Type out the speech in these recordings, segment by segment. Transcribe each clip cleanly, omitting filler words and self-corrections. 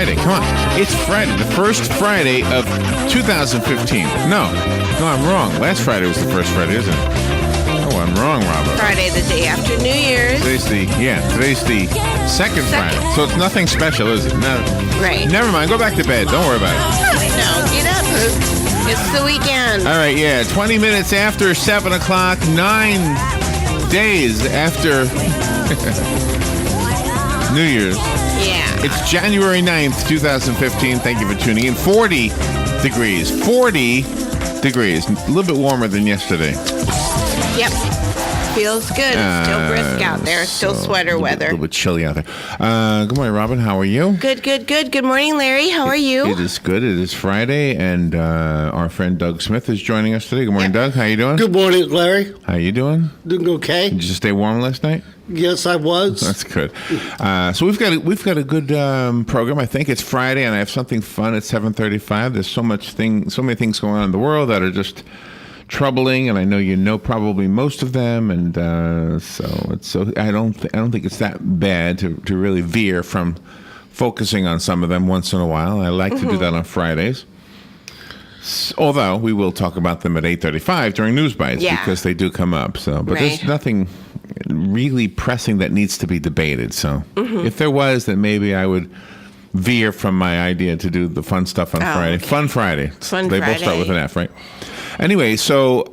Friday. Come on. It's Friday, the first Friday of 2015. No, I'm wrong. Last Friday was the first Friday, isn't it? Oh, I'm wrong, Robert. Friday, the day after New Year's. Today's the second Friday. So it's nothing special, is it? No. Right. Never mind. Go back to bed. Don't worry about it. No, get up. It's the weekend. All right, 20 minutes after 7 o'clock, 9 days after New Year's. Yeah. It's January 9th, 2015. Thank you for tuning in. 40 degrees. 40 degrees. A little bit warmer than yesterday. Yep. Feels good. It's still brisk out there. Still sweater weather. A little bit chilly out there. Good morning, Robin. How are you? Good. Good morning, Larry. How are you? It is good. It is Friday, and our friend Doug Smith is joining us today. Good morning, Doug. How you doing? Good morning, Larry. How you doing? Doing okay. Did you stay warm last night? Yes, I was. That's good. So we've got a good program. I think it's Friday, and I have something fun at 7:35. There's so many things going on in the world that are just troubling, and I know you know probably most of them, and I don't think it's that bad to really veer from focusing on some of them once in a while. I like to do that on Fridays. Although we will talk about them at 8:35 during News Bites because they do come up. So, but there's nothing really pressing that needs to be debated. So, if there was, then maybe I would veer from my idea to do the fun stuff on Friday. Okay. Fun Friday. They both start with an F, right? Anyway, so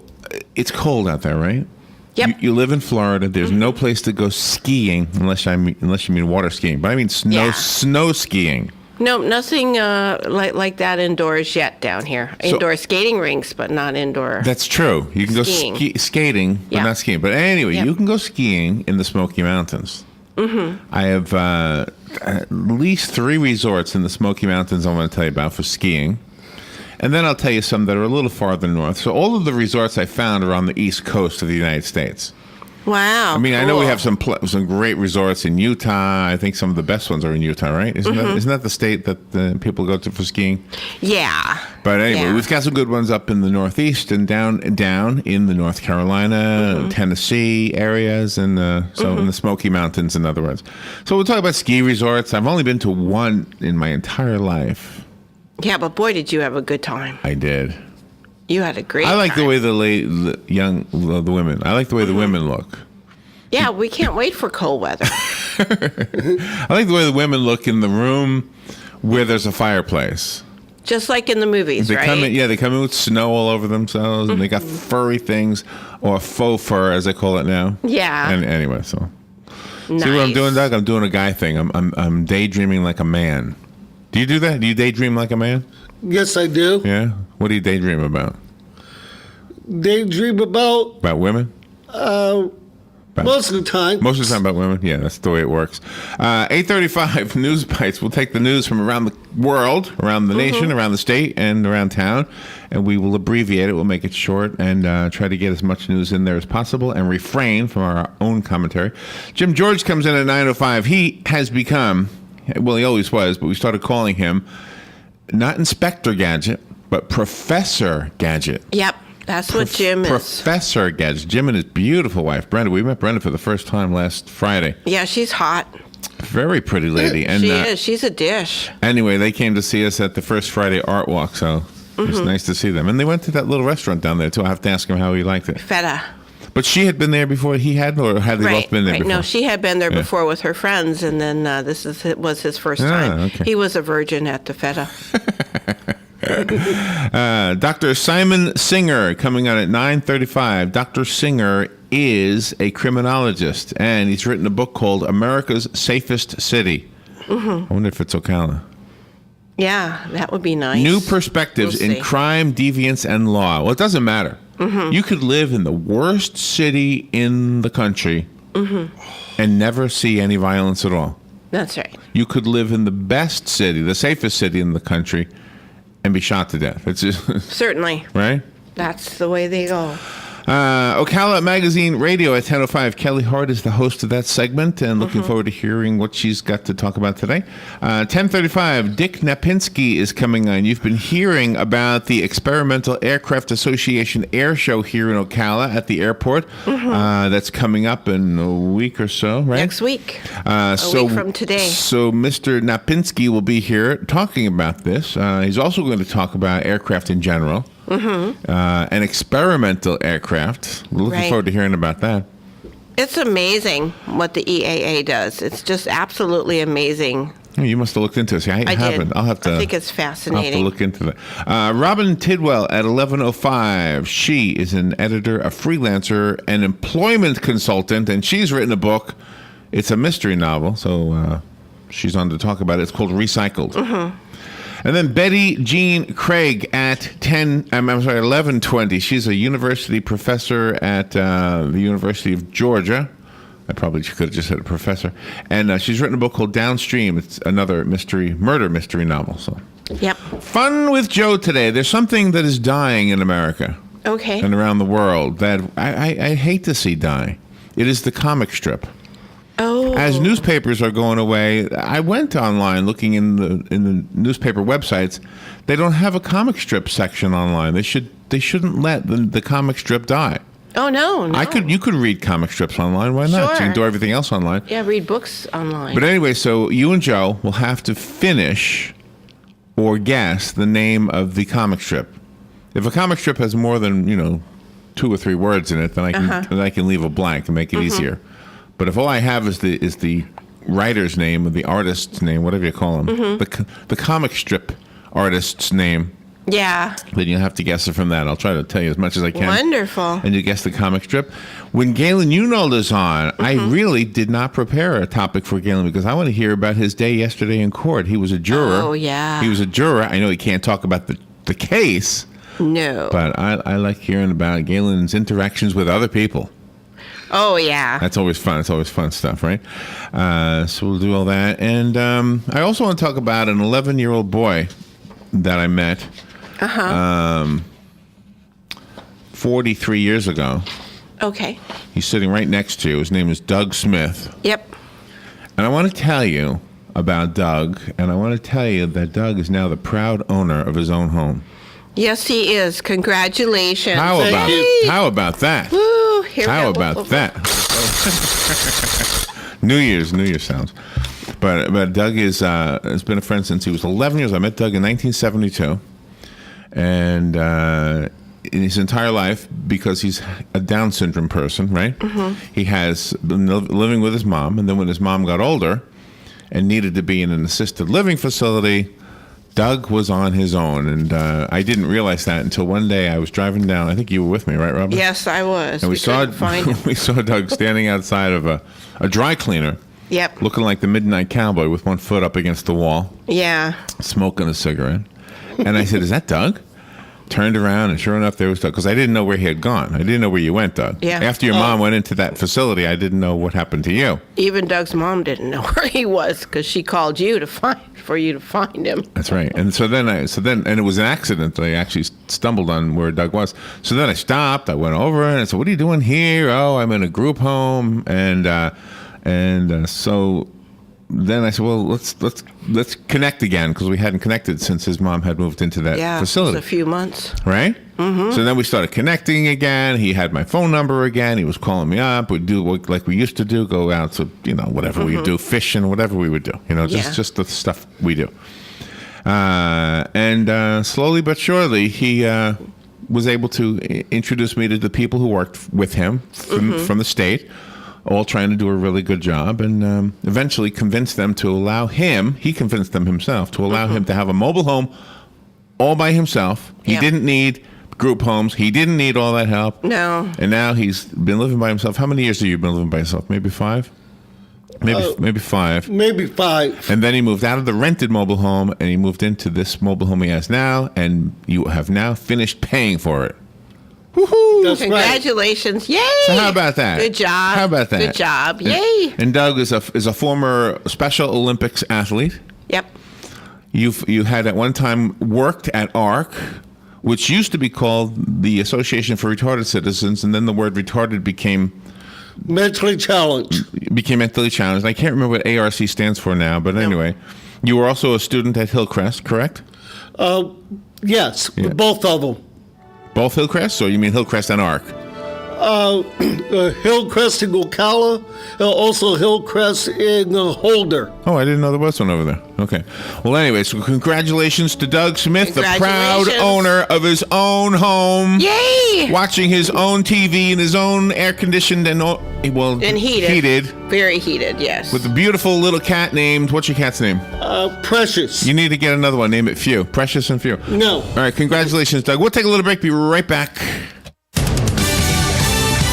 it's cold out there, right? Yep. You live in Florida. There's no place to go skiing unless you mean water skiing. But I mean snow skiing. No, nothing like that indoors yet down here. Indoor skating rinks, but not indoor. That's true. You can go skating, but not skiing. But anyway, you can go skiing in the Smoky Mountains. I have at least 3 resorts in the Smoky Mountains I want to tell you about for skiing. And then I'll tell you some that are a little farther north. So all of the resorts I found are on the East Coast of the United States. Wow. I mean, cool. I know we have some great resorts in Utah. I think some of the best ones are in Utah, right? Isn't that the state that people go to for skiing? Yeah. But anyway, we've got some good ones up in the Northeast and down in the North Carolina, Tennessee areas, and in the Smoky Mountains, in other words. So we'll talk about ski resorts. I've only been to one in my entire life. Yeah, but boy, did you have a good time. I did. You had a great time. I like the way the women. I like the way the women look. Yeah, we can't wait for cold weather. I like the way the women look in the room where there's a fireplace. Just like in the movies, right? They come in with snow all over themselves, and they got furry things, or faux fur, as they call it now. Yeah. And anyway, so nice. See what I'm doing, Doug? I'm doing a guy thing. I'm daydreaming like a man. Do you do that? Do you daydream like a man? Yes, I do. Yeah? What do you daydream about? Daydream about women? Most of the time. Most of the time about women? Yeah, that's the way it works. 8:35 News Bites. We'll take the news from around the world, around the nation, around the state, and around town, and we will abbreviate it. We'll make it short and try to get as much news in there as possible and refrain from our own commentary. Jim George comes in at 9:05. He has become, well, he always was, but we started calling him not Inspector Gadget, but Professor Gadget. Yep. That's what Jim is. Professor Gadget. Jim and his beautiful wife, Brenda. We met Brenda for the first time last Friday. Yeah, she's hot. Very pretty lady. And she is. She's a dish. Anyway, they came to see us at the first Friday Art Walk, so it's nice to see them. And they went to that little restaurant down there, too. I have to ask him how he liked it. Feta. But she had been there before he had, or had they both been there before? No, she had been there before with her friends, and then this was his first time. Okay. He was a virgin at the Feta. Dr. Simon Singer coming on at 9:35. Dr. Singer is a criminologist, and he's written a book called America's Safest City. I wonder if it's Ocala. Yeah, that would be nice. New perspectives in crime, deviance, and law. Well, it doesn't matter. You could live in the worst city in the country and never see any violence at all. That's right. You could live in the best city, the safest city in the country, and be shot to death. It's just certainly right. That's the way they go. Ocala Magazine Radio at 10:05. Kelly Hart is the host of that segment, and looking forward to hearing what she's got to talk about today. 10:35. Dick Napinski is coming on. You've been hearing about the Experimental Aircraft Association Air Show here in Ocala at the airport. That's coming up in a week or so, right? Next week. A week from today. So Mr. Napinski will be here talking about this. He's also going to talk about aircraft in general. An experimental aircraft. We're looking forward to hearing about that. It's amazing what the EAA does. It's just absolutely amazing. Oh, you must have looked into it. See, I haven't. Did. I'll have to. I think it's I'll fascinating. have to look into that. Robin Tidwell at 11:05. She is an editor, a freelancer, an employment consultant, and she's written a book. It's a mystery novel, so she's on to talk about it. It's called Recycled. And then Betty Jean Craig at 11:20. She's a university professor at the University of Georgia. I probably could have just said a professor. And she's written a book called Downstream. It's another murder mystery novel. So, Yep. Fun with Joe today. There's something that is dying in America Okay. and around the world that I hate to see die. It is the comic strip. Oh. As newspapers are going away, I went online looking in the newspaper websites. They don't have a comic strip section online. They shouldn't let the comic strip die. Oh, no. You could read comic strips online. Why not? Sure. You can do everything else online. Yeah, read books online. But anyway, so you and Joe will have to finish or guess the name of the comic strip. If a comic strip has more than 2 or 3 words in it, then I can leave a blank and make it easier. But if all I have is the writer's name or the artist's name, whatever you call them, the comic strip artist's name, Yeah. then you'll have to guess it from that. I'll try to tell you as much as I can. Wonderful. And you guess the comic strip. When Galen Unold is on, I really did not prepare a topic for Galen because I want to hear about his day yesterday in court. He was a juror. Oh, yeah. He was a juror. I know he can't talk about the case, No. but I like hearing about Galen's interactions with other people. Oh, yeah. That's always fun. It's always fun stuff, right? So we'll do all that. And I also want to talk about an 11-year-old boy that I met 43 years ago. Okay. He's sitting right next to you. His name is Doug Smith. Yep. And I want to tell you about Doug, and I want to tell you that Doug is now the proud owner of his own home. Yes, he is. Congratulations. How about you. how about that? Woo, here we How go. about that? New Year's sounds. But Doug has been a friend since he was 11 years old. I met Doug in 1972, and in his entire life, because he's a Down syndrome person, right? He has been living with his mom, and then when his mom got older and needed to be in an assisted living facility, Doug was on his own, and I didn't realize that until one day I was driving down. I think you were with me, right, Robin? Yes, I was. And we saw couldn't find him. we saw Doug standing outside of a dry cleaner, Yep. looking like the Midnight Cowboy with one foot up against the wall, Yeah. smoking a cigarette. And I said, "Is that Doug?" Turned around, and sure enough, there was Doug. Because I didn't know where he had gone. I didn't know where you went, Doug. Yeah. After your mom went into that facility, I didn't know what happened to you. Even Doug's mom didn't know where he was because she called you for you to find him. That's right. And so then, and it was an accident. I actually stumbled on where Doug was. So then I stopped. I went over and I said, "What are you doing here?" "Oh, I'm in a group home." And so then I said, "Well, let's connect again," because we hadn't connected since his mom had moved into that Yeah, facility. it was a few months. Right? So then we started connecting again. He had my phone number again. He was calling me up. We'd do like we used to do, go out to, whatever we do, fishing, whatever we would do. Just the stuff we do. And slowly but surely, he was able to introduce me to the people who worked with him from the state, all trying to do a really good job, and eventually convinced them to allow him, he convinced them himself, to allow him to have a mobile home all by himself. He Yeah. didn't need group homes. He didn't need all that help. No. And now he's been living by himself. How many years have you been living by yourself? Maybe 5? Maybe 5. Maybe 5. And then he moved out of the rented mobile home, and he moved into this mobile home he has now, and you have now finished paying for it. Woohoo! That's right. Congratulations. Yay! So how about that? Good job. How about that? Good job. Yay! And Doug is a former Special Olympics athlete. Yep. You had at one time worked at ARC, which used to be called the Association for Retarded Citizens, and then the word retarded became Mentally challenged. mentally challenged. I can't remember what ARC stands for now, but anyway. You were also a student at Hillcrest, correct? Yes, Yeah. both of them. Both Hillcrests, or you mean Hillcrest and ARC? Hillcrest in Ocala, and also Hillcrest in Holder. Oh, I didn't know there was one over there. Okay. Well, anyway, so congratulations to Doug Smith, the proud Congratulations. owner of his own home. Yay! Watching his own TV in his own air-conditioned and, heated. Very heated, yes. With a beautiful little cat named, what's your cat's name? Precious. You need to get another one. Name it Few. Precious and Few. No. All right, congratulations, Doug. We'll take a little break. Be right back.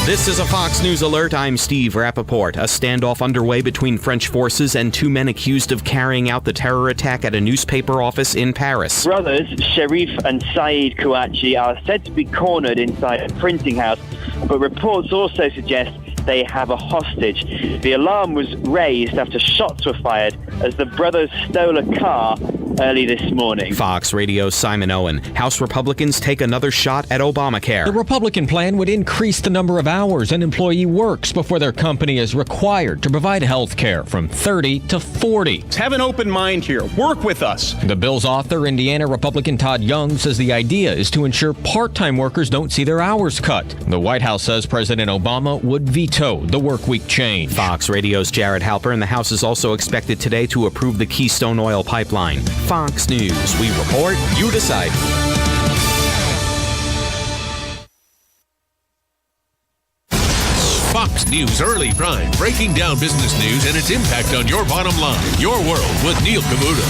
This is a Fox News alert. I'm Steve Rappaport. A standoff underway between French forces and two men accused of carrying out the terror attack at a newspaper office in Paris. Brothers, Sharif and Saeed Kouachi, are said to be cornered inside a printing house, but reports also suggest they have a hostage. The alarm was raised after shots were fired as the brothers stole a car early this morning. Fox Radio's Simon Owen. House Republicans take another shot at Obamacare. The Republican plan would increase the number of hours an employee works before their company is required to provide health care from 30 to 40. Have an open mind here. Work with us. The bill's author, Indiana Republican Todd Young, says the idea is to ensure part-time workers don't see their hours cut. The White House says President Obama would veto the workweek change. Fox Radio's Jared Halper, and the House is also expected today to approve the Keystone Oil Pipeline. Fox News. We report, you decide. Fox News Early Prime, breaking down business news and its impact on your bottom line. Your World with Neil Cavuto.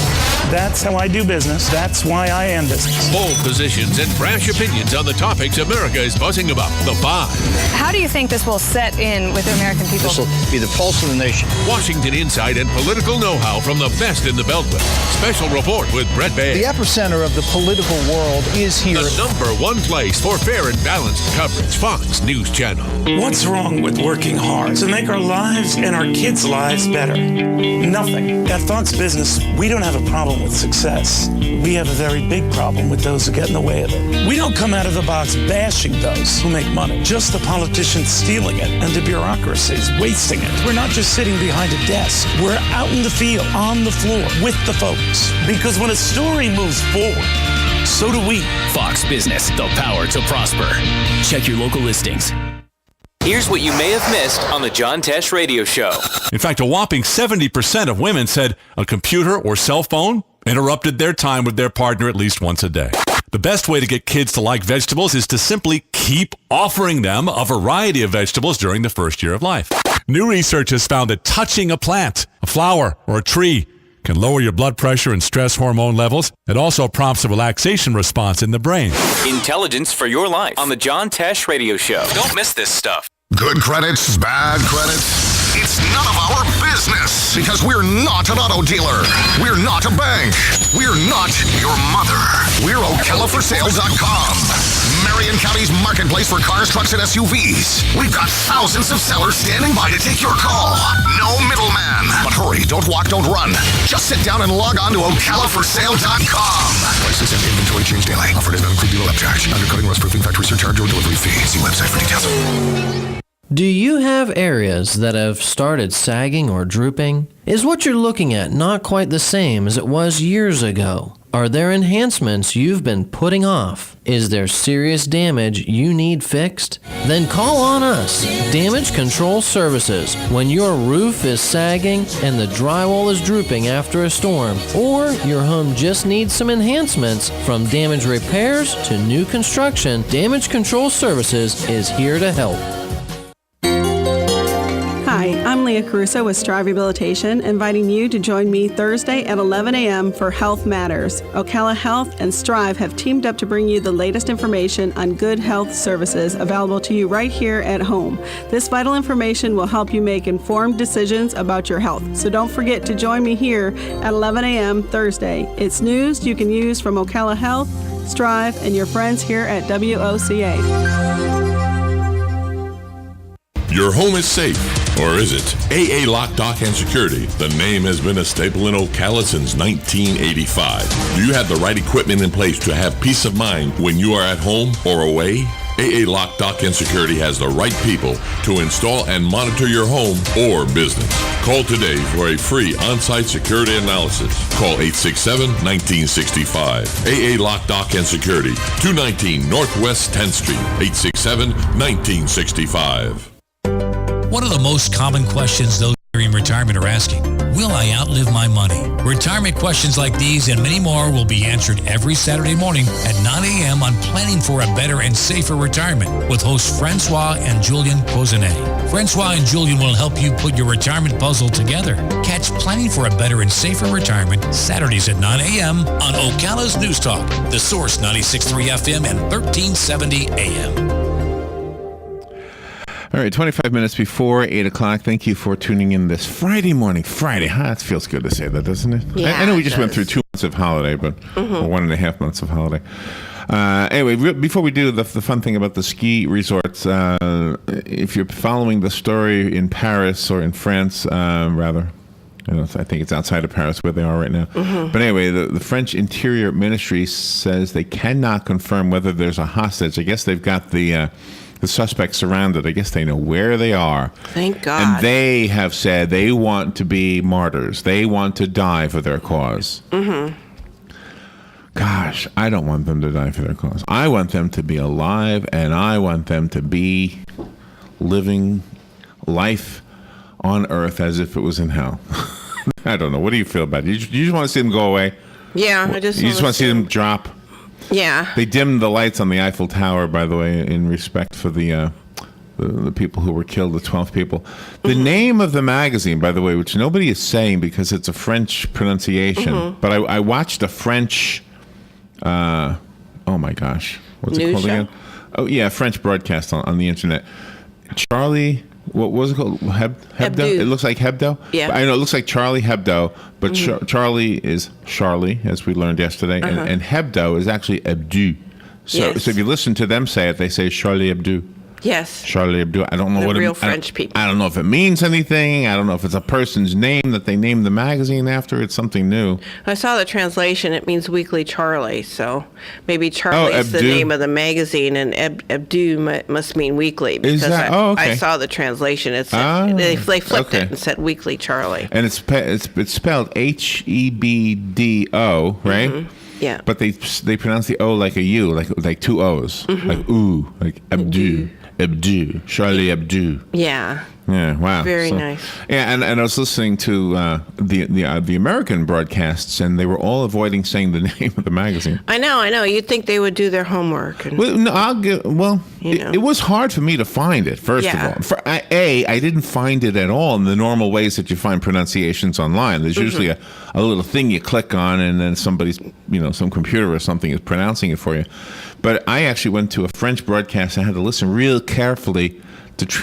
That's how I do business. That's why I am business. Bold positions and brash opinions on the topics America is buzzing about. The Five. How do you think this will set in with the American people? This will be the pulse of the nation. Washington insight and political know-how from the best in the Beltway. Special report with Brett Baer. The epicenter of the political world is here. The number one place for fair and balanced coverage. Fox News Channel. What's wrong with working hard to make our lives and our kids' lives better? Nothing. At Fox Business, we don't have a problem with success. We have a very big problem with those who get in the way of it. We don't come out of the box bashing those who make money, just the politicians stealing it and the bureaucracies wasting it. We're not just sitting behind a desk. We're out in the field, on the floor, with the folks. Because when a story moves forward, so do we. Fox Business, the power to prosper. Check your local listings. Here's what you may have missed on the John Tesh Radio Show. In fact, a whopping 70% of women said a computer or cell phone interrupted their time with their partner at least once a day. The best way to get kids to like vegetables is to simply keep offering them a variety of vegetables during the first year of life. New research has found that touching a plant, a flower, or a tree can lower your blood pressure and stress hormone levels. It also prompts a relaxation response in the brain. Intelligence for your life on the John Tesh Radio Show. Don't miss this stuff. Good credits, bad credits. It's none of our business because we're not an auto dealer. We're not a bank. We're not your mother. We're OcalaForSale.com. Marion County's marketplace for cars, trucks, and SUVs. We've got thousands of sellers standing by to take your call. No middleman. But hurry, don't walk, don't run. Just sit down and log on to OcalaForSale.com. Prices and inventory change daily. Offer does not include dealer upcharge. Undercutting, rust-proofing, factory surcharge, or delivery fee. See website for details. Do you have areas that have started sagging or drooping? Is what you're looking at not quite the same as it was years ago? Are there enhancements you've been putting off? Is there serious damage you need fixed? Then call on us, Damage Control Services, when your roof is sagging and the drywall is drooping after a storm, or your home just needs some enhancements. From damage repairs to new construction, Damage Control Services is here to help. Hi, I'm Leah Caruso with Strive Rehabilitation, inviting you to join me Thursday at 11 a.m. for Health Matters. Ocala Health and Strive have teamed up to bring you the latest information on good health services available to you right here at home. This vital information will help you make informed decisions about your health. So don't forget to join me here at 11 a.m. Thursday. It's news you can use from Ocala Health, Strive, and your friends here at WOCA. Your home is safe. Or is it? AA Lock, Dock, and Security. The name has been a staple in Ocala since 1985. Do you have the right equipment in place to have peace of mind when you are at home or away? AA Lock, Dock, and Security has the right people to install and monitor your home or business. Call today for a free on-site security analysis. Call 867-1965. AA Lock, Dock, and Security, 219 Northwest 10th Street, 867-1965. One of the most common questions those in retirement are asking, will I outlive my money? Retirement questions like these and many more will be answered every Saturday morning at 9 a.m. on Planning for a Better and Safer Retirement with hosts Francois and Julian Pozenet. Francois and Julian will help you put your retirement puzzle together. Catch Planning for a Better and Safer Retirement Saturdays at 9 a.m. on Ocala's News Talk, The Source 96.3 FM and 1370 AM. All right, 25 minutes before 8 o'clock. Thank you for tuning in this Friday morning. Friday, huh? It feels good to say that, doesn't it? Yeah, I know we just went through 2 months of holiday, but or 1.5 months of holiday. Anyway, before we do the fun thing about the ski resorts, if you're following the story in Paris or in France, rather, I think it's outside of Paris where they are right now. But anyway, the French Interior Ministry says they cannot confirm whether there's a hostage. I guess they've got the suspects surrounded. I guess they know where they are. Thank God. And they have said they want to be martyrs. They want to die for their cause. Gosh, I don't want them to die for their cause. I want them to be alive, and I want them to be living life on earth as if it was in hell. I don't know. What do you feel about it? You just want to see them go away? Yeah, You just want to see them drop? Yeah. They dimmed the lights on the Eiffel Tower, by the way, in respect for the people who were killed, the 12 people. The name of the magazine, by the way, which nobody is saying because it's a French pronunciation, but I watched a French, oh my gosh, what's it called again? Oh yeah, French broadcast on the internet. Charlie, what was it called? Hebdo? It looks like Hebdo? Yeah. I know it looks like Charlie Hebdo, but Charlie is Charlie, as we learned yesterday, and Hebdo is actually Hebdo. So if you listen to them say it, they say Charlie Hebdo. Yes. Charlie Hebdo. I don't know what real French people. I don't know if it means anything. I don't know if it's a person's name that they named the magazine after. It's something new. I saw the translation. It means Weekly Charlie. So maybe Charlie is the Hebdo. name of the magazine, and Hebdo must mean weekly. Because Is that? I saw the translation. It said, they flipped it and said Weekly Charlie. And it's spelled Hebdo, right? Yeah. But they pronounce the O like a U, like two O's, like ooh, like Hebdo. Hebdo, Charlie Hebdo. Yeah. Yeah, wow. Very nice. Yeah, and I was listening to the American broadcasts, and they were all avoiding saying the name of the magazine. I know. You'd think they would do their homework. And, Well, no, it was hard for me to find it, first of all. I didn't find it at all in the normal ways that you find pronunciations online. There's usually a little thing you click on, and then somebody's, some computer or something is pronouncing it for you. But I actually went to a French broadcast and I had to listen real carefully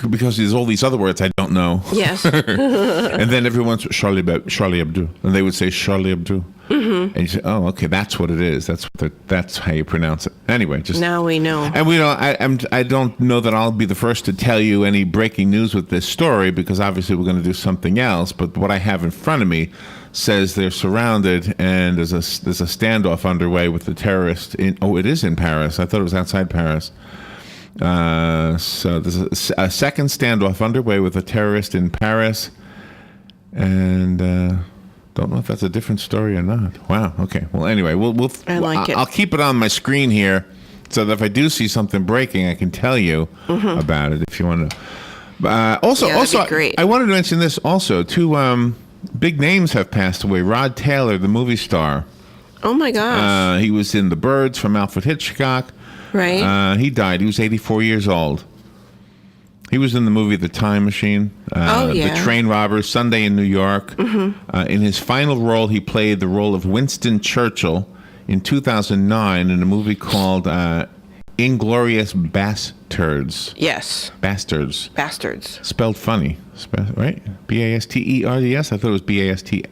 because there's all these other words I don't know. Yes. And then everyone's Charlie Hebdo, and they would say Charlie Hebdo. And you say, oh, okay, that's what it is. That's how you pronounce it. Anyway, just now we know. And we don't. I don't know that I'll be the first to tell you any breaking news with this story because obviously we're going to do something else. But what I have in front of me says they're surrounded and there's a standoff underway with the terrorist. It is in Paris. I thought it was outside Paris. So there's a second standoff underway with a terrorist in Paris, and don't know if that's a different story or not. Wow. Okay. Well, anyway, I like it. I'll keep it on my screen here, so that if I do see something breaking, I can tell you about it if you want to. Also, great. I wanted to mention this also. Two big names have passed away. Rod Taylor, the movie star. Oh my gosh. He was in The Birds from Alfred Hitchcock. Right. He died. He was 84 years old. He was in the movie The Time Machine, The Train Robbers, Sunday in New York. In his final role, he played the role of Winston Churchill in 2009 in a movie called Inglourious Bastards. Yes. Bastards. Spelled funny, right? Basterds. I thought it was Bastards.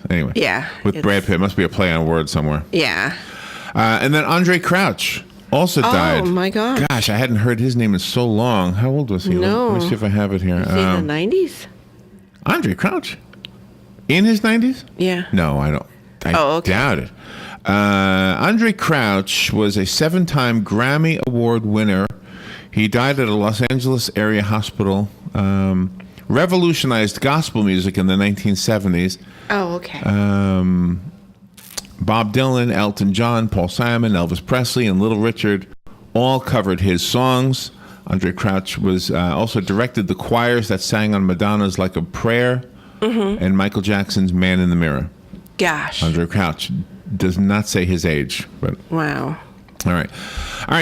Anyway. Yeah. With Brad Pitt. Must be a play on words somewhere. Yeah. And then Andre Crouch. also died. Oh, my gosh. Gosh, I hadn't heard his name in so long. How old was he? No. Let me see if I have it here. Is he in the 90s? Andre Crouch. In his 90s? Yeah. No, I don't. I doubt it. Andre Crouch was a 7-time Grammy Award winner. He died at a Los Angeles area hospital. Revolutionized gospel music in the 1970s. Oh, okay. Bob Dylan, Elton John, Paul Simon, Elvis Presley, and Little Richard all covered his songs. Andre Crouch was also directed the choirs that sang on Madonna's Like a Prayer and Michael Jackson's Man in the Mirror. Gosh. Andre Crouch does not say his age, but wow. All right.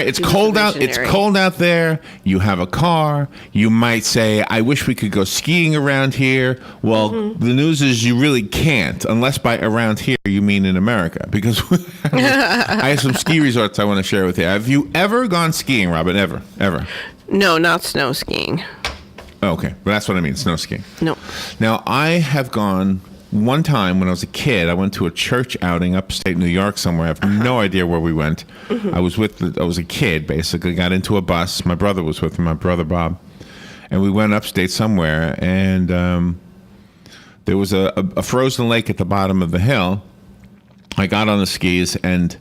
It's cold out. It's cold out there. You have a car. You might say, I wish we could go skiing around here. Well, the news is you really can't, unless by around here you mean in America, because I have some ski resorts I want to share with you. Have you ever gone skiing, Robin? Ever? No, not snow skiing. Oh, okay. Well, that's what I mean, snow skiing. No. Now, I have gone one time when I was a kid. I went to a church outing upstate New York somewhere. I have no idea where we went. I was a kid, basically. Got into a bus. My brother was with me, my brother Bob. And we went upstate somewhere, and there was a frozen lake at the bottom of the hill. I got on the skis and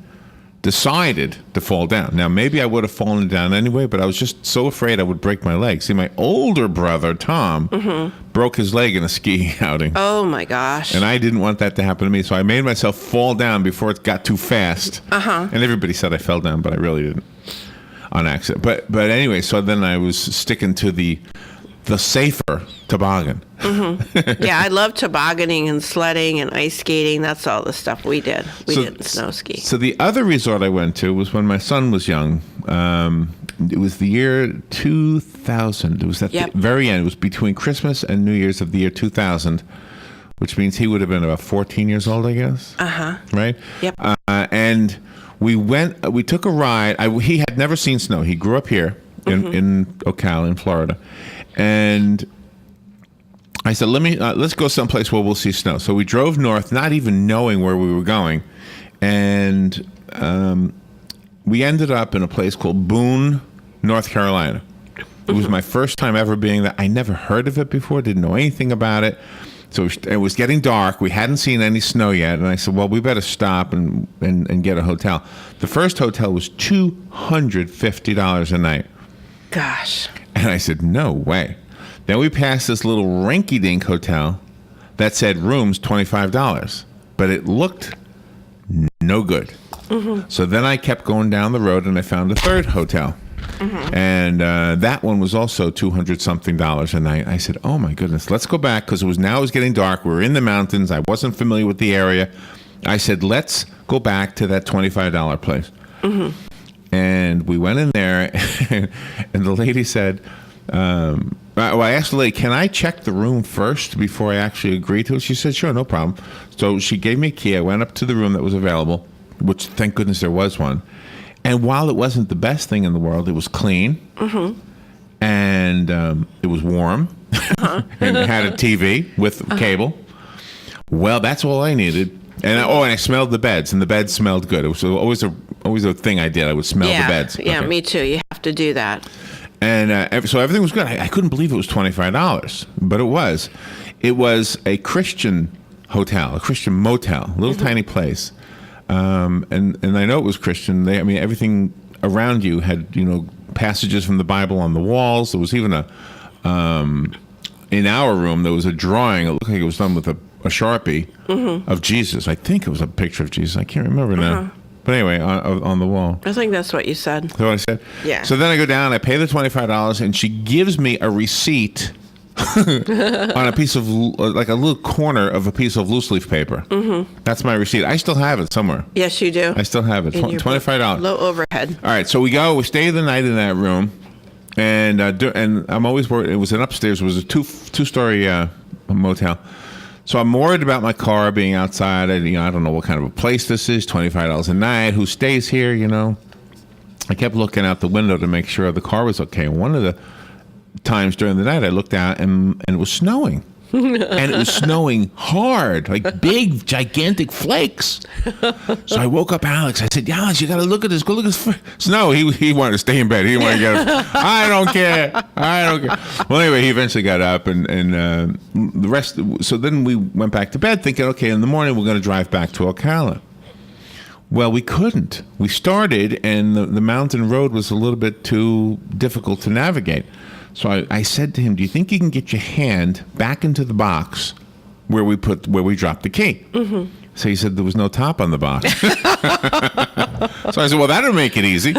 decided to fall down. Now, maybe I would have fallen down anyway, but I was just so afraid I would break my leg. See, my older brother, Tom, broke his leg in a ski outing. Oh, my gosh. And I didn't want that to happen to me, so I made myself fall down before it got too fast. And everybody said I fell down, but I really didn't, on accident. But anyway, so then I was sticking to the safer toboggan. Yeah, I love tobogganing and sledding and ice skating. That's all the stuff we did. We didn't snow ski. So the other resort I went to was when my son was young. It was the year 2000. It was at the very end. It was between Christmas and New Year's of the year 2000, which means he would have been about 14 years old, I guess. Right? Yep. And we took a ride. He had never seen snow. He grew up here in Ocala, in Florida. And I said, let's go someplace where we'll see snow. So we drove north, not even knowing where we were going. And we ended up in a place called Boone, North Carolina. It was my first time ever being there. I never heard of it before, didn't know anything about it. So it was getting dark. We hadn't seen any snow yet. And I said, well, we better stop and get a hotel. The first hotel was $250 a night. Gosh. And I said, no way. Then we passed this little rinky-dink hotel that said rooms $25, but it looked no good. So then I kept going down the road and I found a third hotel. And that one was also $200-something a night. I said, oh my goodness, let's go back, because it was getting dark. We were in the mountains. I wasn't familiar with the area. I said, let's go back to that $25 place. And we went in there, and the lady said, I asked the lady, can I check the room first before I actually agree to it? She said, sure, no problem. So she gave me a key. I went up to the room that was available, which thank goodness there was one. And while it wasn't the best thing in the world, it was clean, and it was warm, and it had a TV with cable. Well, that's all I needed. And I smelled the beds, and the beds smelled good. It was always a thing I did. I would smell the beds. Yeah, me too. You have to do that. And so everything was good. I couldn't believe it was $25, but it was. It was a Christian hotel, a Christian motel, a little tiny place. And I know it was Christian. Everything around you had, passages from the Bible on the walls. There was even in our room, there was a drawing. It looked like it was done with a Sharpie of Jesus. I think it was a picture of Jesus. I can't remember now. But anyway, on the wall. I think that's what you said. That's what I said? Yeah. So then I go down, I pay the $25, and she gives me a receipt on a piece of, like a little corner of a piece of loose leaf paper. That's my receipt. I still have it somewhere. Yes, you do. I still have it. $25. Low overhead. All right, so we stay the night in that room, and I'm always worried. It was an upstairs. It was a two-story motel. So I'm worried about my car being outside. I don't know what kind of a place this is. $25 a night. Who stays here? I kept looking out the window to make sure the car was okay. And one of the times during the night, I looked out and it was snowing. And it was snowing hard, like big, gigantic flakes. So I woke up Alex. I said, Alex, you got to look at this. Go look at this snow. He wanted to stay in bed. He didn't want to get up. I don't care. Well, anyway, he eventually got up, and the rest. So then we went back to bed thinking, okay, in the morning we're going to drive back to Ocala. Well, we couldn't. We started, and the mountain road was a little bit too difficult to navigate. So I said to him, do you think you can get your hand back into the box where we dropped the key? Mm-hmm. So he said there was no top on the box. So I said, well, that'll make it easy.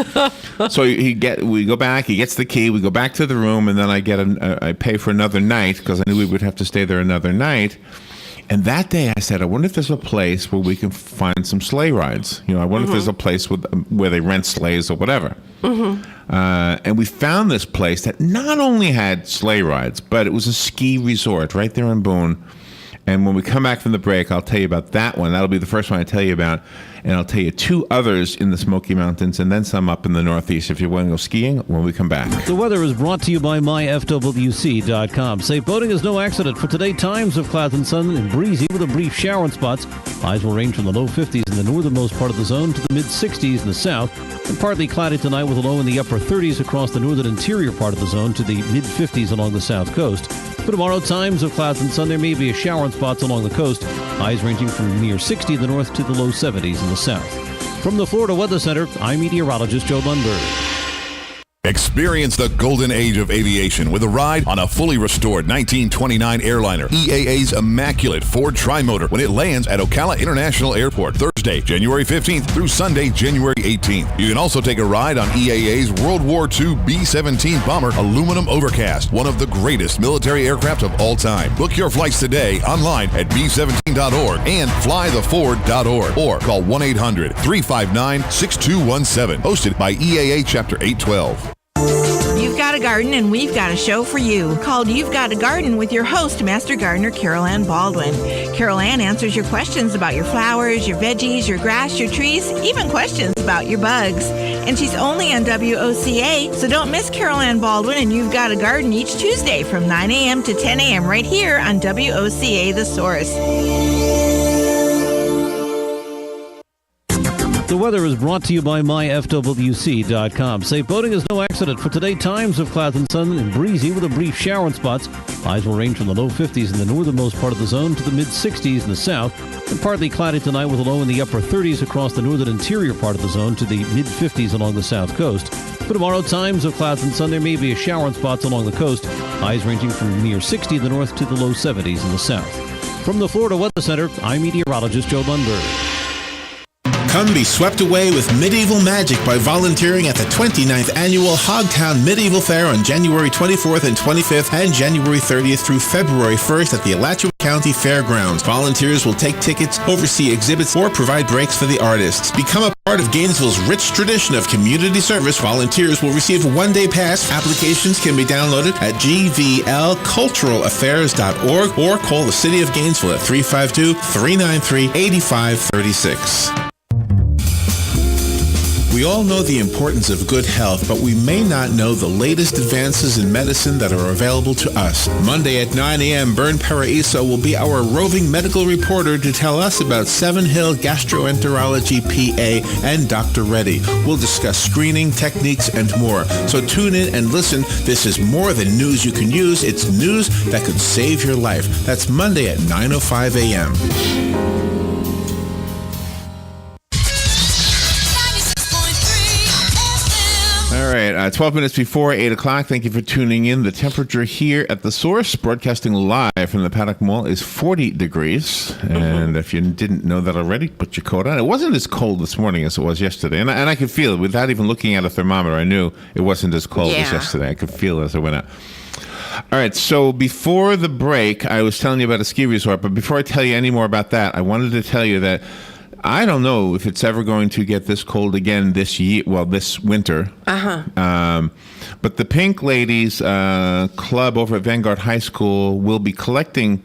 So we go back, he gets the key, we go back to the room, and then I pay for another night because I knew we would have to stay there another night. And that day I said, I wonder if there's a place where we can find some sleigh rides. I wonder if there's a place where they rent sleighs or whatever. Mm-hmm. And we found this place that not only had sleigh rides, but it was a ski resort right there in Boone. And when we come back from the break, I'll tell you about that one. That'll be the first one I tell you about. And I'll tell you 2 others in the Smoky Mountains and then some up in the Northeast if you want to go skiing when we come back. The weather is brought to you by myfwc.com. Safe boating is no accident. For today, times of clouds and sun and breezy with a brief shower in spots. Highs will range from the low 50s in the northernmost part of the zone to the mid-60s in the south. And partly cloudy tonight with a low in the upper 30s across the northern interior part of the zone to the mid-50s along the south coast. For tomorrow, times of clouds and sun. There may be a shower in spots along the coast. Highs ranging from near 60 in the north to the low 70s in the south. From the Florida Weather Center, I'm meteorologist Joe Lundberg. Experience the golden age of aviation with a ride on a fully restored 1929 airliner, EAA's immaculate Ford Trimotor, when it lands at Ocala International Airport Thursday, January 15th through Sunday, January 18th. You can also take a ride on EAA's World War II B-17 bomber Aluminum Overcast, one of the greatest military aircraft of all time. Book your flights today online at b17.org and flytheford.org or call 1-800-359-6217. Hosted by EAA Chapter 812. You've got a garden and we've got a show for you called You've Got a Garden with your host, Master Gardener Carol Ann Baldwin. Carol Ann answers your questions about your flowers, your veggies, your grass, your trees, even questions about your bugs. And she's only on WOCA, so don't miss Carol Ann Baldwin and You've Got a Garden each Tuesday from 9 a.m. to 10 a.m. right here on WOCA The Source. The weather is brought to you by myfwc.com. Safe boating is no accident. For today, times of clouds and sun and breezy with a brief shower in spots. Highs will range from the low 50s in the northernmost part of the zone to the mid-60s in the south. And partly cloudy tonight with a low in the upper 30s across the northern interior part of the zone to the mid-50s along the south coast. For tomorrow, times of clouds and sun. There may be a shower in spots along the coast. Highs ranging from near 60 in the north to the low 70s in the south. From the Florida Weather Center, I'm meteorologist Joe Lundberg. Come be swept away with medieval magic by volunteering at the 29th Annual Hogtown Medieval Fair on January 24th and 25th and January 30th through February 1st at the Alachua County Fairgrounds. Volunteers will take tickets, oversee exhibits, or provide breaks for the artists. Become a part of Gainesville's rich tradition of community service. Volunteers will receive a one-day pass. Applications can be downloaded at gvlculturalaffairs.org or call the City of Gainesville at 352-393-8536. We all know the importance of good health, but we may not know the latest advances in medicine that are available to us. Monday at 9 a.m., Bern Paraiso will be our roving medical reporter to tell us about Seven Hill Gastroenterology PA and Dr. Reddy. We'll discuss screening, techniques, and more. So tune in and listen. This is more than news you can use. It's news that could save your life. That's Monday at 9:05 a.m. All right, 12 minutes before 8 o'clock. Thank you for tuning in. The temperature here at The Source, broadcasting live from the Paddock Mall, is 40 degrees. And if you didn't know that already, put your coat on. It wasn't as cold this morning as it was yesterday. And I could feel it. Without even looking at a thermometer, I knew it wasn't as cold as yesterday. I could feel it as I went out. All right, so before the break, I was telling you about a ski resort. But before I tell you any more about that, I wanted to tell you that I don't know if it's ever going to get this cold again this year. Well, this winter. But the Pink Ladies Club over at Vanguard High School will be collecting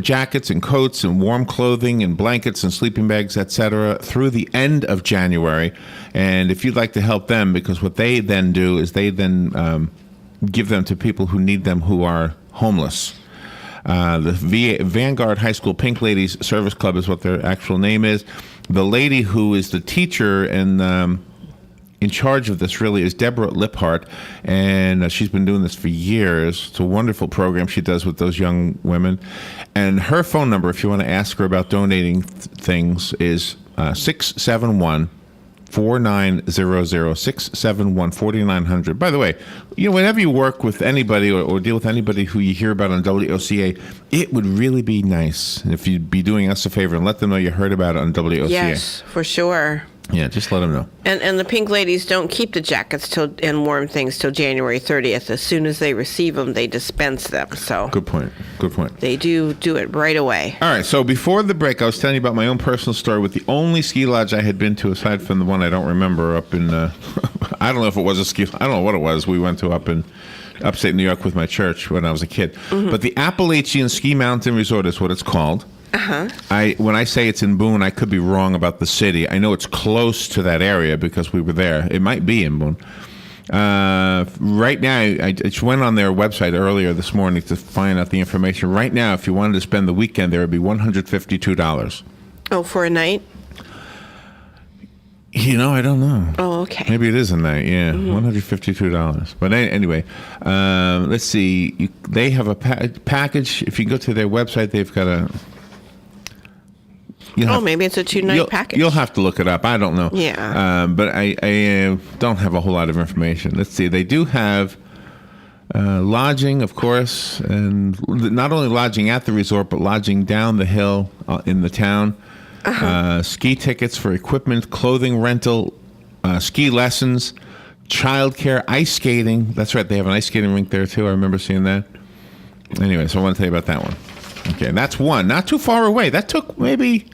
jackets and coats and warm clothing and blankets and sleeping bags, etc., through the end of January. And if you'd like to help them, because what they then do is they then give them to people who need them, who are homeless. The Vanguard High School Pink Ladies Service Club is what their actual name is. The lady who is the teacher and in charge of this really is Deborah Liphart, and she's been doing this for years. It's a wonderful program she does with those young women. And her phone number, if you want to ask her about donating things, is 671 4900 671 4900. By the way, whenever you work with anybody or deal with anybody who you hear about on WOCA, it would really be nice if you'd be doing us a favor and let them know you heard about it on WOCA. Yes, for sure. Yeah, just let them know. And the Pink Ladies don't keep the jackets and warm things till January 30th. As soon as they receive them, they dispense them. So Good point. They do it right away. All right, so before the break, I was telling you about my own personal story with the only ski lodge I had been to, aside from the one I don't remember, up in, I don't know if it was a ski, I don't know what it was, we went to up in upstate New York with my church when I was a kid. Mm-hmm. But the Appalachian Ski Mountain Resort is what it's called. Uh-huh. When I say it's in Boone, I could be wrong about the city. I know it's close to that area because we were there. It might be in Boone. Right now, I just went on their website earlier this morning to find out the information. Right now, if you wanted to spend the weekend there, it would be $152. Oh, for a night? I don't know. Oh, okay. Maybe it is a night, yeah. Mm-hmm. $152. But anyway, let's see. They have a package. If you go to their website, they've got a... Maybe it's a 2-night package. You'll have to look it up. I don't know. Yeah. But I don't have a whole lot of information. Let's see. They do have lodging, of course, and not only lodging at the resort, but lodging down the hill in the town. Uh-huh. Ski tickets for equipment, clothing rental, ski lessons, childcare, ice skating. That's right. They have an ice skating rink there, too. I remember seeing that. Anyway, so I want to tell you about that one. Okay, that's one. Not too far away. That took maybe...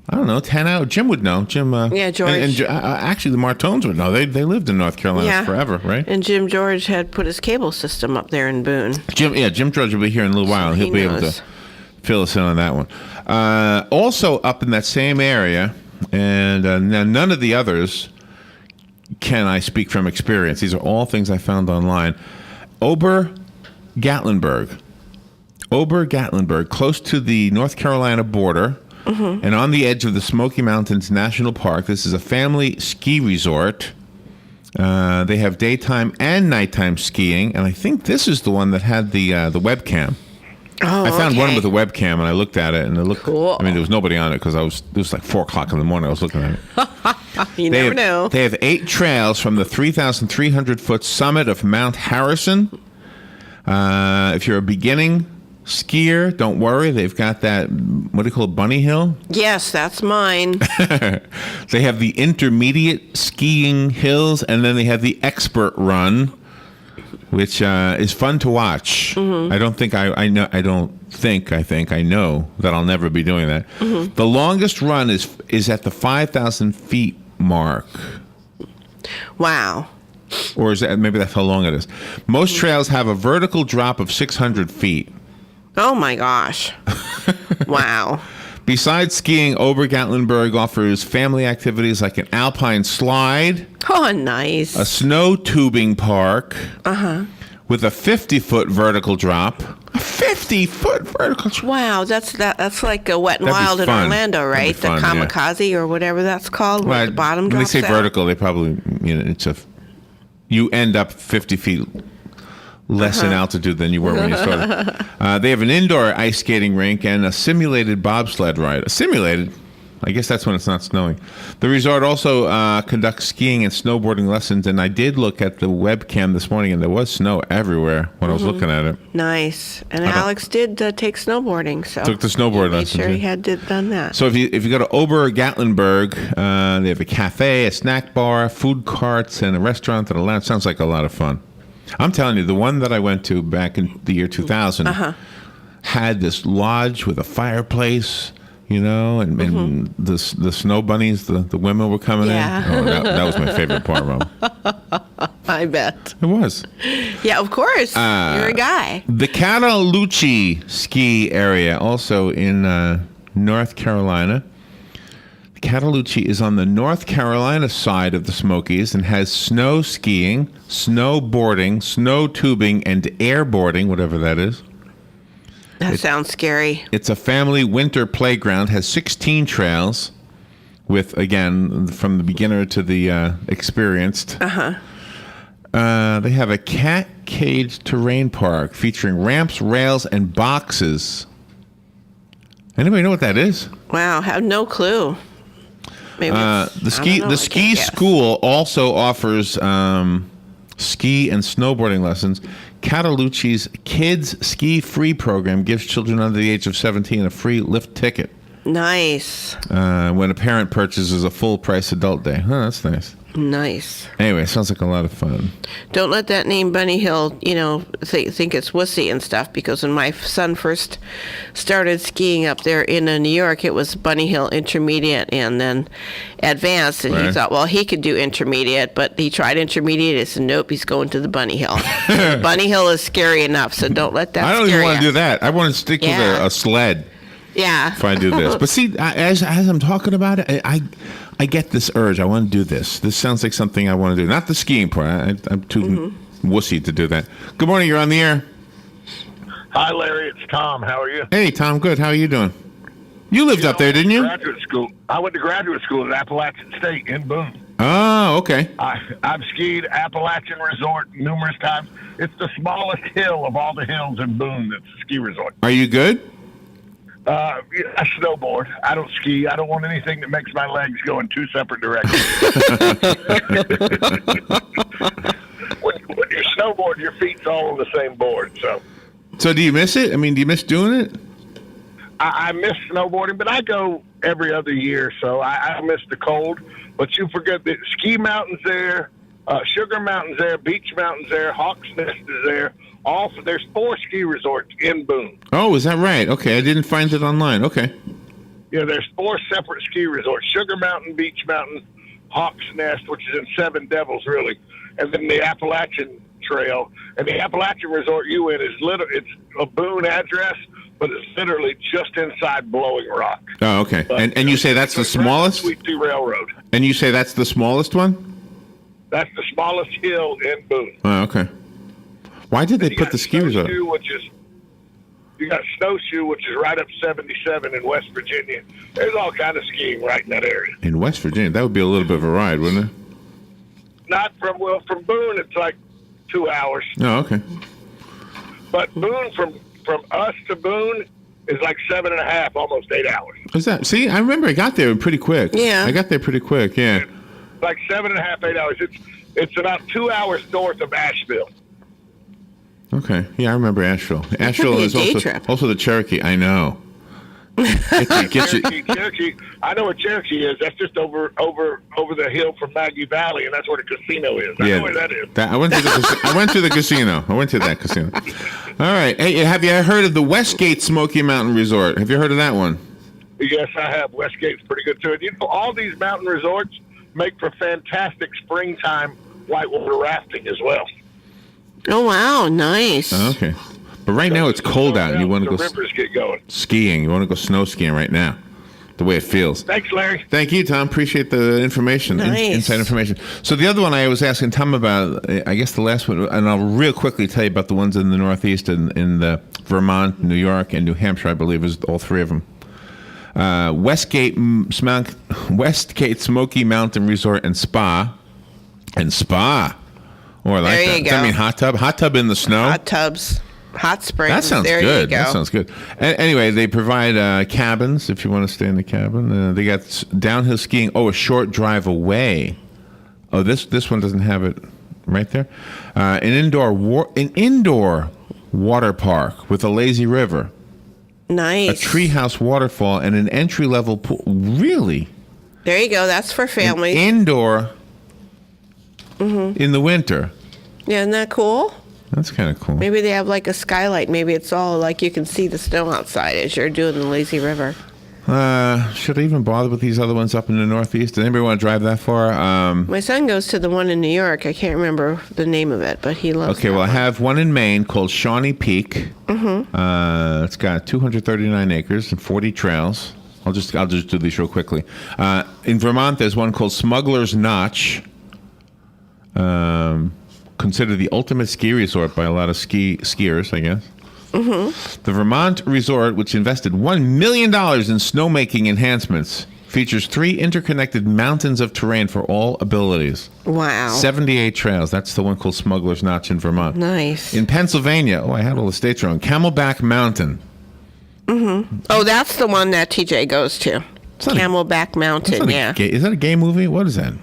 I don't know, 10 hours. Jim would know. Jim. Yeah, George. And actually, the Martones would know. They lived in North Carolina forever, right? And Jim George had put his cable system up there in Boone. Jim George will be here in a little while. He'll be able to fill us in on that one. Also up in that same area, and now none of the others can I speak from experience. These are all things I found online. Ober-Gatlinburg, close to the North Carolina border. Mm-hmm. And on the edge of the Smoky Mountains National Park. This is a family ski resort. They have daytime and nighttime skiing, and I think this is the one that had the webcam. Oh, I found one with a webcam, and I looked at it, and it looked cool. I mean, there was nobody on it because it was like 4:00 in the morning. I was looking at it. You never know. They have 8 trails from the 3,300-foot summit of Mount Harrison. If you're a beginning skier, don't worry. They've got that, what do you call it, Bunny Hill? Yes, that's mine. They have the intermediate skiing hills, and then they have the expert run, which is fun to watch. Mm-hmm. I think I know that I'll never be doing that. Mm-hmm. The longest run is at the 5,000 feet mark. Wow. Or is that, maybe that's how long it is. Most trails have a vertical drop of 600 feet. Oh my gosh. Wow. Besides skiing, Ober-Gatlinburg offers family activities like an alpine slide. Oh, nice. A snow tubing park. Uh-huh. With a 50-foot vertical drop. A 50-foot vertical drop. Wow, that's like a Wet and Wild in Orlando, right? The kamikaze or whatever that's called, where the bottom drops When they say out. vertical, they probably, you end up 50 feet less in altitude than you were when you started. They have an indoor ice skating rink and a simulated bobsled ride. I guess that's when it's not snowing. The resort also conducts skiing and snowboarding lessons, and I did look at the webcam this morning, and there was snow everywhere when I was looking at it. Nice. And Alex did take snowboarding, so took the snowboard lessons. Made sure he had done that. So if you go to Ober-Gatlinburg, they have a cafe, a snack bar, food carts, and a restaurant and a lounge. Sounds like a lot of fun. I'm telling you, the one that I went to back in the year 2000 had this lodge with a fireplace, and the snow bunnies, the women were coming in. Oh, that was my favorite part, Rob. I bet. It was. Yeah, of course. You're a guy. The Cataloochee ski area, also in North Carolina. Cataloochee is on the North Carolina side of the Smokies and has snow skiing, snowboarding, snow tubing, and airboarding, whatever that is. That sounds scary. It's a family winter playground, has 16 trails with, again, from the beginner to the experienced. Uh-huh. They have a cat cage terrain park featuring ramps, rails, and boxes. Anybody know what that is? Wow, have no clue. Maybe the ski school also offers ski and snowboarding lessons. Catalucci's Kids Ski Free program gives children under the age of 17 a free lift ticket. Nice. When a parent purchases a full price adult day. Huh, that's nice. Nice. Anyway, sounds like a lot of fun. Don't let that name Bunny Hill, think it's wussy and stuff, because when my son first started skiing up there in New York, it was Bunny Hill Intermediate and then Advanced, and he thought, well, he could do Intermediate, but he tried Intermediate, he said, nope, he's going to the Bunny Hill. Bunny Hill is scary enough, so don't let that I don't even want to do that. I want to stick with a sled. Yeah. If I do this. But see, as I'm talking about it, I get this urge. I want to do this. This sounds like something I want to do. Not the skiing part. I'm too wussy to do that. Good morning. You're on the air. Hi, Larry. It's Tom. How are you? Hey, Tom. Good. How are you doing? You lived up there, didn't you? Graduate school. I went to graduate school at Appalachian State in Boone. Oh, okay. I've skied Appalachian Resort numerous times. It's the smallest hill of all the hills in Boone that's a ski resort. Are you good? I snowboard. I don't ski. I don't want anything that makes my legs go in two separate directions. when you snowboard, your feet's all on the same board. So do you miss it? I mean, do you miss doing it? I miss snowboarding, but I go every other year, so I miss the cold. But you forget that Ski Mountain's there, Sugar Mountain's there, Beach Mountain's there, Hawks Nest is there. There's 4 ski resorts in Boone. Oh, is that right? Okay, I didn't find it online. Okay. Yeah, there's 4 separate ski resorts: Sugar Mountain, Beach Mountain, Hawks Nest, which is in Seven Devils, really, and then the Appalachian Trail. And the Appalachian Resort you in is it's a Boone address, but it's literally just inside Blowing Rock. Oh, okay. But, and you say that's the smallest? Sweet Tea Railroad. And you say that's the smallest one? That's the smallest hill in Boone. Oh, okay. Why did they put the ski resort? You got Snowshoe, which is right up 77 in West Virginia. There's all kind of skiing right in that area. In West Virginia, that would be a little bit of a ride, wouldn't it? Not from Boone, it's like 2 hours. Oh, okay. But Boone, from us to Boone, is like 7.5, almost 8 hours. Is that? See, I remember I got there pretty quick. Yeah. I got there pretty quick. Yeah. Like 7.5, 8 hours. It's about 2 hours north of Asheville. Okay. Yeah, I remember Asheville. Asheville is also the Cherokee. I know. Cherokee. I know what Cherokee is. That's just over the hill from Maggie Valley, and that's where the casino is. I know where that is. I went to the casino. I went to that casino. All right. Hey, have you heard of the Westgate Smoky Mountain Resort? Have you heard of that one? Yes, I have. Westgate's pretty good too. And all these mountain resorts make for fantastic springtime whitewater rafting as well. Oh, wow. Nice. Okay. But right now it's cold out and you want to go rivers get going. Skiing. You want to go snow skiing right now, the way it feels. Thanks, Larry. Thank you, Tom. Appreciate the information, inside information. So the other one I was asking Tom about, I guess the last one, and I'll real quickly tell you about the ones in the Northeast, in the Vermont, New York, and New Hampshire, I believe, is all 3 of them. Westgate Smoky Mountain Resort and Spa. Oh, I like that. Does that mean hot tub? Hot tub in the snow? Hot tubs. Hot springs. That sounds good. That sounds good. Anyway, they provide cabins if you want to stay in the cabin. They got downhill skiing. Oh, a short drive away. Oh, this one doesn't have it right there. An indoor water park with a lazy river. Nice. A treehouse waterfall and an entry-level pool. Really? There you go. That's for families. Indoor in the winter. Yeah, isn't that cool? That's kind of cool. Maybe they have like a skylight. Maybe it's all like you can see the snow outside as you're doing the lazy river. Should I even bother with these other ones up in the Northeast? Does anybody want to drive that far? My son goes to the one in New York. I can't remember the name of it, but he loves Okay, well, I have one in Maine called Shawnee Peak. Mm-hmm. It's got 239 acres and 40 trails. I'll just do these real quickly. In Vermont, there's one called Smuggler's Notch. Considered the ultimate ski resort by a lot of skiers, I guess. Mm-hmm. The Vermont resort, which invested $1 million in snowmaking enhancements, features 3 interconnected mountains of terrain for all abilities. Wow. 78 trails. That's the one called Smuggler's Notch in Vermont. Nice. In Pennsylvania, I had all the states wrong. Camelback Mountain. Mm-hmm. Oh, that's the one that TJ goes to. Camelback Mountain, yeah. Is that a gay movie? What is that?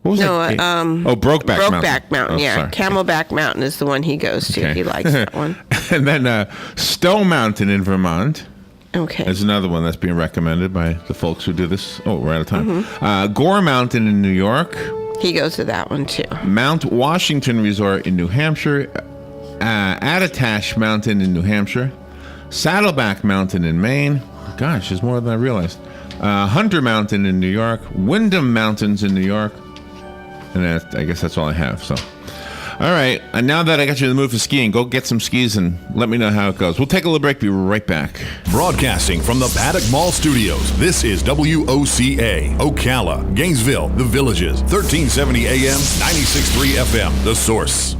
What was that? Brokeback Mountain, Oh, yeah. sorry. Camelback Mountain is the one he goes to. Okay. He likes that one. And then Stowe Mountain in Vermont. Okay. There's another one that's being recommended by the folks who do this. Oh, we're out of time. Mm-hmm. Gore Mountain in New York. He goes to that one, too. Mount Washington Resort in New Hampshire. Attitash Mountain in New Hampshire. Saddleback Mountain in Maine. Gosh, there's more than I realized. Hunter Mountain in New York. Wyndham Mountains in New York. And I guess that's all I have. So, all right. And now that I got you in the mood for skiing, go get some skis and let me know how it goes. We'll take a little break. Be right back. Broadcasting from the Paddock Mall Studios, this is WOCA, Ocala, Gainesville, The Villages, 1370 AM, 96.3 FM, The Source.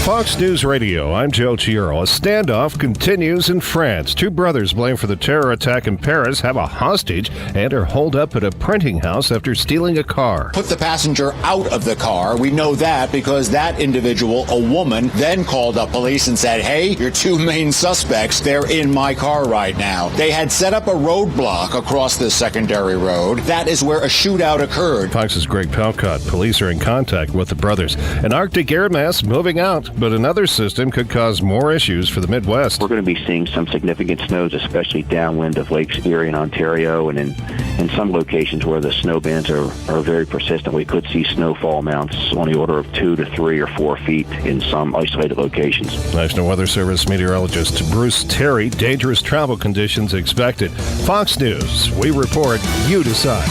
Fox News Radio, I'm Joe Chiaro. A standoff continues in France. 2 brothers blamed for the terror attack in Paris have a hostage and are holed up at a printing house after stealing a car. Put the passenger out of the car. We know that because that individual, a woman, then called up police and said, hey, your 2 main suspects, they're in my car right now. They had set up a roadblock across this secondary road. That is where a shootout occurred. Fox's Greg Palcott. Police are in contact with the brothers. An Arctic air mass moving out, but another system could cause more issues for the Midwest. We're going to be seeing some significant snows, especially downwind of Lakes Erie and Ontario, and in some locations where the snow bands are very persistent. We could see snowfall amounts on the order of 2 to 3 or 4 feet in some isolated locations. National Weather Service meteorologist Bruce Terry, dangerous travel conditions expected. Fox News, we report, you decide.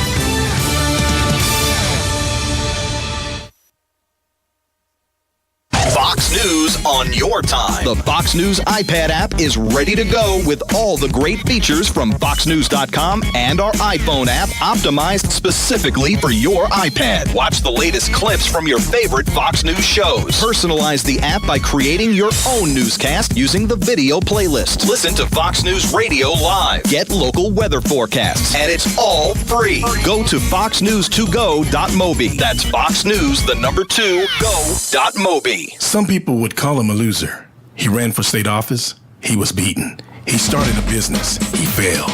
Fox News on your time. The Fox News iPad app is ready to go with all the great features from FoxNews.com and our iPhone app optimized specifically for your iPad. Watch the latest clips from your favorite Fox News shows. Personalize the app by creating your own newscast using the video playlist. Listen to Fox News Radio live. Get local weather forecasts. And it's all free. Go to foxnews2go.mobi. That's Fox News, the number 2, go.mobi. Some people would call him a loser. He ran for state office. He was beaten. He started a business. He failed.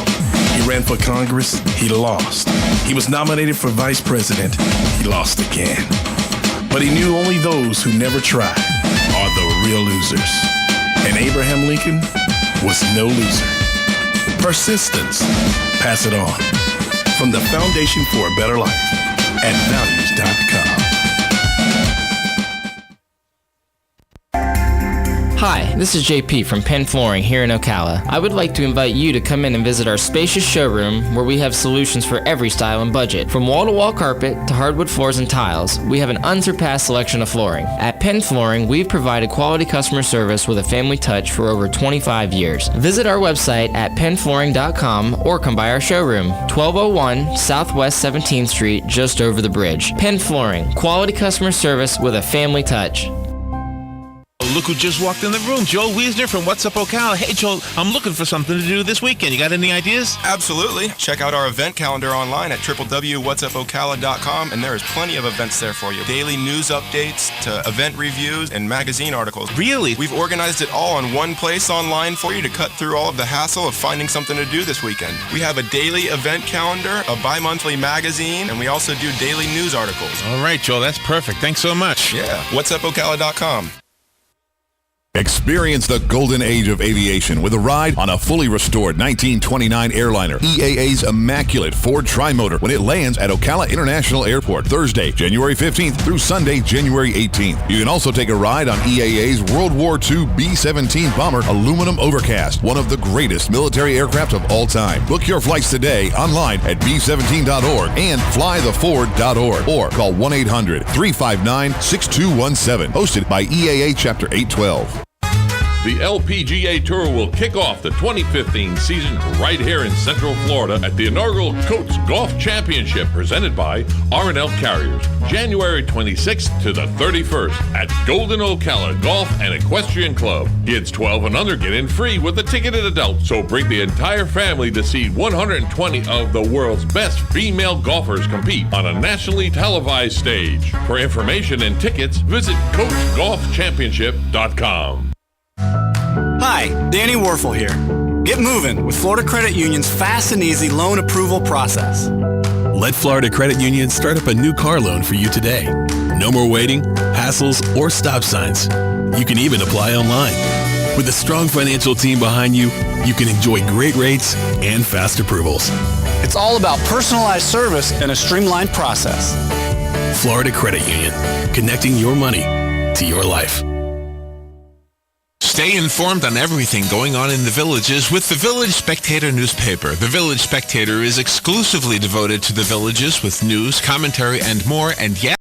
He ran for Congress. He lost. He was nominated for vice president. He lost again. But he knew only those who never try are the real losers. And Abraham Lincoln was no loser. Persistence. Pass it on. From the Foundation for a Better Life at values.com. Hi, this is JP from Penn Flooring here in Ocala. I would like to invite you to come in and visit our spacious showroom where we have solutions for every style and budget. From wall-to-wall carpet to hardwood floors and tiles, we have an unsurpassed selection of flooring. At Penn Flooring, we've provided quality customer service with a family touch for over 25 years. Visit our website at pennflooring.com or come by our showroom, 1201 Southwest 17th Street, just over the bridge. Penn Flooring, quality customer service with a family touch. Look who just walked in the room. Joel Wiesner from What's Up Ocala. Hey, Joel, I'm looking for something to do this weekend. You got any ideas? Absolutely. Check out our event calendar online at www.whatsupocala.com, and there is plenty of events there for you. Daily news updates to event reviews and magazine articles. Really? We've organized it all in one place online for you to cut through all of the hassle of finding something to do this weekend. We have a daily event calendar, a bi-monthly magazine, and we also do daily news articles. All right, Joel, that's perfect. Thanks so much. Yeah. Whatsupocala.com. Experience the golden age of aviation with a ride on a fully restored 1929 airliner, EAA's immaculate Ford Tri-Motor, when it lands at Ocala International Airport Thursday, January 15th through Sunday, January 18th. You can also take a ride on EAA's World War II B-17 bomber aluminum overcast, one of the greatest military aircraft of all time. Book your flights today online at b17.org and flytheford.org or call 1-800-359-6217. Hosted by EAA Chapter 812. The LPGA Tour will kick off the 2015 season right here in Central Florida at the inaugural Coates Golf Championship presented by R&L Carriers, January 26th to the 31st at Golden Ocala Golf and Equestrian Club. Kids 12 and under get in free with a ticketed adult, so bring the entire family to see 120 of the world's best female golfers compete on a nationally televised stage. For information and tickets, visit CoachGolfChampionship.com. Hi, Danny Warfel here. Get moving with Florida Credit Union's fast and easy loan approval process. Let Florida Credit Union start up a new car loan for you today. No more waiting, hassles, or stop signs. You can even apply online. With a strong financial team behind you, you can enjoy great rates and fast approvals. It's all about personalized service and a streamlined process. Florida Credit Union, connecting your money to your life. Stay informed on everything going on in the Villages with the Village Spectator newspaper. The Village Spectator is exclusively devoted to the Villages with news, commentary, and more. And yes,